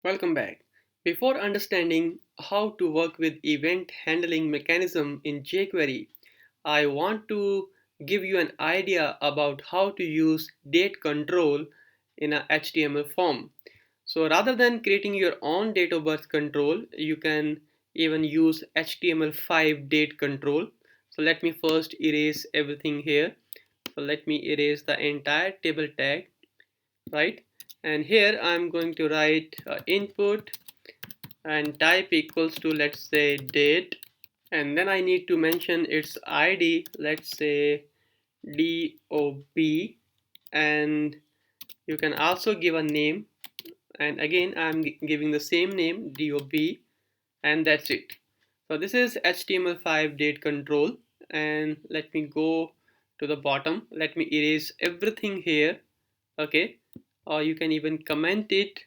Welcome back. Before understanding how to work with event handling mechanism in jQuery, I want to give you an idea about how to use date control in a HTML form. So rather than creating your own date of birth control, you can even use HTML5 date control. So let me first erase everything here. So let me erase the entire table tag, right? And here I'm going to write input and type equals to, let's say, date, and then I need to mention its ID, let's say DOB, and you can also give a name, and again I'm giving the same name, DOB, and that's it. So this is HTML5 date control, and let me go to the bottom. Let me erase everything here, okay? Or you can even comment it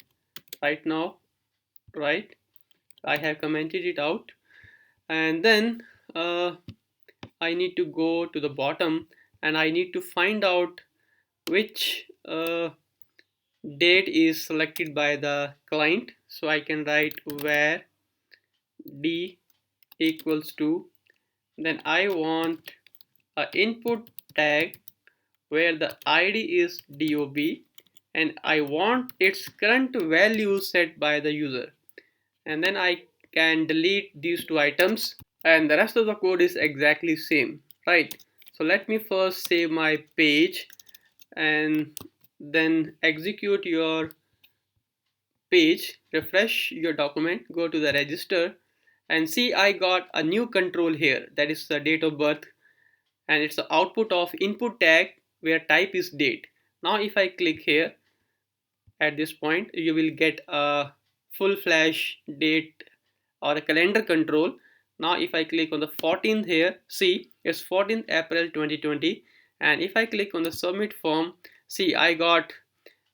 right now, right? I have commented it out, and then uh, I need to go to the bottom and I need to find out which date is selected by the client. So I can write where d equals to, then I want a input tag where the id is dob, and I want its current value set by the user, and then I can delete these two items, and the rest of the code is exactly same, right? So let me first save my page and then execute your page, refresh your document, go to the register, and see I got a new control here, that is the date of birth, and it's the output of input tag where type is date. Now if I click here, at this point you will get a full flash date or a calendar control. Now if I click on the 14th here, see it's 14th April 2020, and if I click on the submit form, see I got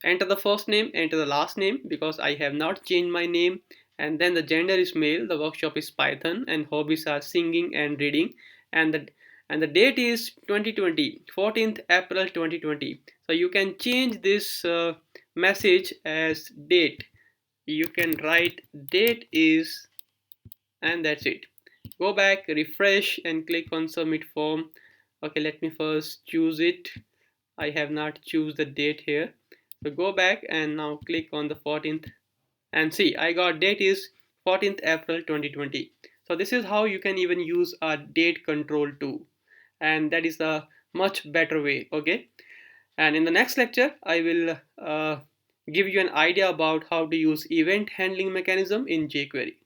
enter the first name, enter the last name because I have not changed my name, and then the gender is male, the workshop is Python, and hobbies are singing and reading, and the date is 2020, 14th April 2020. So you can change this message as date. You can write date is, and that's it. Go back, refresh, and click on submit form. Okay, let me first choose it. I have not choose the date here. So go back and now click on the 14th, and see I got date is 14th April 2020. So this is how you can even use a date control too, and that is a much better way, okay? And in the next lecture I will give you an idea about how to use event handling mechanism in jQuery.